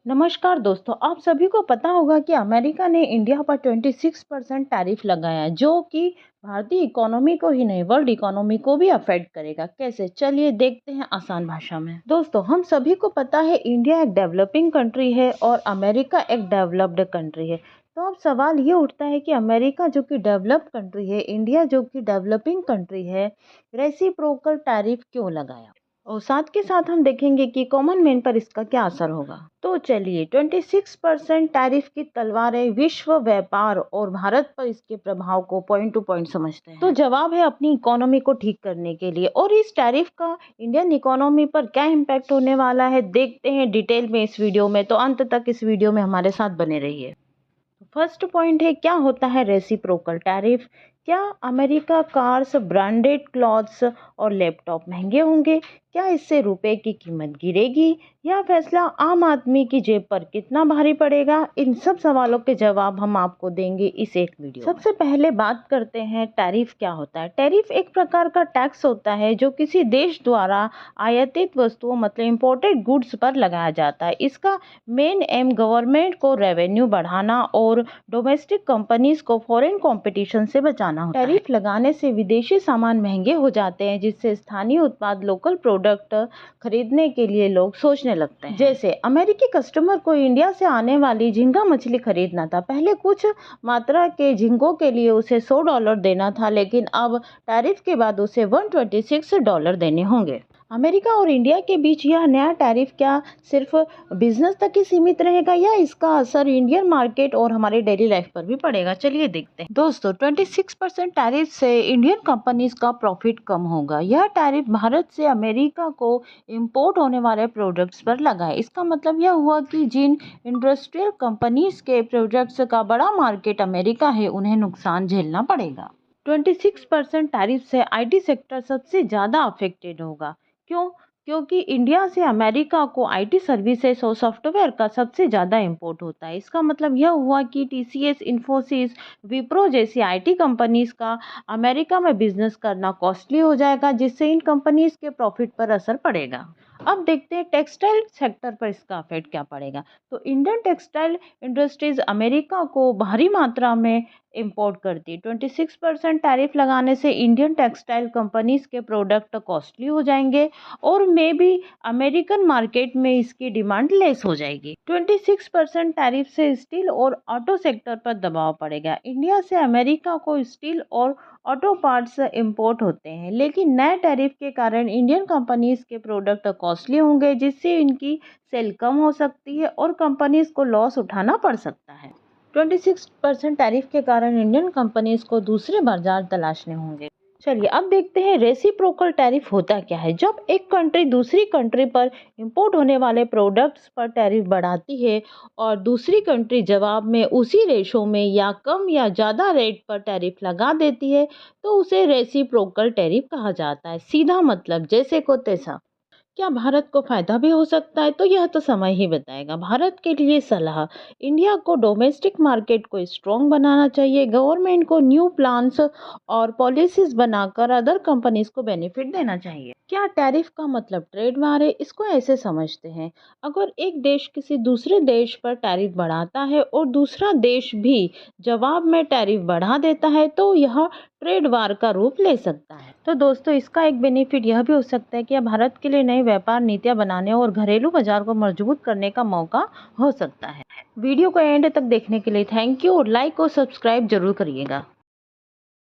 नमस्कार दोस्तों, आप सभी को पता होगा कि अमेरिका ने इंडिया पर 26% टैरिफ लगाया, जो कि भारतीय इकोनॉमी को ही नहीं वर्ल्ड इकोनॉमी को भी अफेक्ट करेगा। कैसे, चलिए देखते हैं आसान भाषा में। दोस्तों, हम सभी को पता है इंडिया एक डेवलपिंग कंट्री है और अमेरिका एक डेवलप्ड कंट्री है। तो अब सवाल ये उठता है कि अमेरिका जो कि डेवलप्ड कंट्री है, इंडिया जो कि डेवलपिंग कंट्री है, रेसिप्रोकल टैरिफ क्यों लगाया। और साथ के साथ हम देखेंगे कि कॉमन मैन पर इसका क्या असर होगा। तो चलिए, 26% टैरिफ की तलवारें, विश्व व्यापार और भारत पर इसके प्रभाव को पॉइंट टू पॉइंट समझते हैं। तो जवाब है अपनी इकोनॉमी को ठीक करने के लिए। और इस टैरिफ का इंडियन इकोनॉमी पर क्या इम्पैक्ट होने वाला है, देखते हैं डिटेल में इस वीडियो में। तो अंत तक इस वीडियो में हमारे साथ बने रहिए। फर्स्ट पॉइंट है, क्या होता है रेसिप्रोकल टैरिफ। क्या अमेरिका कार्स, ब्रांडेड क्लॉथ्स और लैपटॉप महंगे होंगे? क्या इससे रुपए की कीमत गिरेगी? यह फैसला आम आदमी की जेब पर कितना भारी पड़ेगा? इन सब सवालों के जवाब हम आपको देंगे इस एक वीडियो में। सबसे पहले बात करते हैं टैरिफ क्या होता है। टैरिफ एक प्रकार का टैक्स होता है जो किसी देश द्वारा आयातित वस्तुओं मतलब इम्पोर्टेड गुड्स पर लगाया जाता है। इसका मेन एम गवर्नमेंट को रेवेन्यू बढ़ाना और डोमेस्टिक कंपनीज को फॉरेन कंपटीशन से बचाना होता है। टैरिफ लगाने से विदेशी सामान महंगे हो जाते हैं, जिससे स्थानीय उत्पाद, लोकल प्रोडक्ट खरीदने के लिए लोग सोचने लगते हैं। जैसे अमेरिकी कस्टमर को इंडिया से आने वाली झींगा मछली खरीदना था। पहले कुछ मात्रा के झींगों के लिए उसे $100 देना था, लेकिन अब टैरिफ के बाद उसे $126 देने होंगे। अमेरिका और इंडिया के बीच यह नया टैरिफ क्या सिर्फ बिजनेस तक ही सीमित रहेगा, या इसका असर इंडियन मार्केट और हमारे डेली लाइफ पर भी पड़ेगा? चलिए देखते हैं। दोस्तों, 26% टैरिफ से इंडियन कंपनीज का प्रॉफिट कम होगा। यह टैरिफ भारत से अमेरिका को इंपोर्ट होने वाले प्रोडक्ट्स पर लगा है। इसका मतलब यह हुआ कि जिन इंडस्ट्रियल कंपनीज के प्रोडक्ट्स का बड़ा मार्केट अमेरिका है, उन्हें नुकसान झेलना पड़ेगा। 26% टैरिफ से आईटी सेक्टर सबसे ज़्यादा अफेक्टेड होगा। क्यों? क्योंकि इंडिया से अमेरिका को आईटी सर्विसेज और सॉफ्टवेयर का सबसे ज़्यादा इंपोर्ट होता है। इसका मतलब यह हुआ कि टीसीएस, इन्फोसिस, विप्रो जैसी आईटी कंपनीज का अमेरिका में बिजनेस करना कॉस्टली हो जाएगा, जिससे इन कंपनीज के प्रॉफिट पर असर पड़ेगा। अब देखते हैं टेक्सटाइल सेक्टर पर इसका इफेक्ट क्या पड़ेगा। तो इंडियन टेक्सटाइल इंडस्ट्रीज अमेरिका को भारी मात्रा में इंपोर्ट करती है। 26% टैरिफ लगाने से इंडियन टेक्सटाइल कंपनीज के प्रोडक्ट कॉस्टली हो जाएंगे और मे भी अमेरिकन मार्केट में इसकी डिमांड लेस हो जाएगी। 26% टैरिफ से स्टील और ऑटो सेक्टर पर दबाव पड़ेगा। इंडिया से अमेरिका को स्टील और ऑटो पार्ट्स इंपोर्ट होते हैं, लेकिन नए टैरिफ के कारण इंडियन कंपनीज के प्रोडक्ट कॉस्टली होंगे, जिससे इनकी सेल कम हो सकती है और कंपनीज को लॉस उठाना पड़ सकता है। 26% टैरिफ के कारण इंडियन कंपनीज को दूसरे बाजार तलाशने होंगे। चलिए अब देखते हैं रेसिप्रोकल टैरिफ होता क्या है। जब एक कंट्री दूसरी कंट्री पर इंपोर्ट होने वाले प्रोडक्ट्स पर टैरिफ बढ़ाती है और दूसरी कंट्री जवाब में उसी रेशो में या कम या ज़्यादा रेट पर टैरिफ लगा देती है, तो उसे रेसिप्रोकल टैरिफ कहा जाता है। सीधा मतलब जैसे को तैसा। क्या भारत को फायदा भी हो सकता है? तो यह तो समय ही बताएगा। भारत के लिए सलाह, इंडिया को डोमेस्टिक मार्केट को स्ट्रॉन्ग बनाना चाहिए। गवर्नमेंट को न्यू प्लान्स और पॉलिसीज बनाकर अदर कंपनीज को बेनिफिट देना चाहिए। क्या टैरिफ का मतलब ट्रेड वार है? इसको ऐसे समझते हैं, अगर एक देश किसी दूसरे देश पर टैरिफ बढ़ाता है और दूसरा देश भी जवाब में टैरिफ बढ़ा देता है, तो यह ट्रेड वार का रूप ले सकता है। तो दोस्तों, इसका एक बेनिफिट यह भी हो सकता है कि भारत के लिए नई व्यापार नीतियां बनाने और घरेलू बाजार को मजबूत करने का मौका हो सकता है। वीडियो को एंड तक देखने के लिए थैंक यू और लाइक और सब्सक्राइब जरूर करिएगा।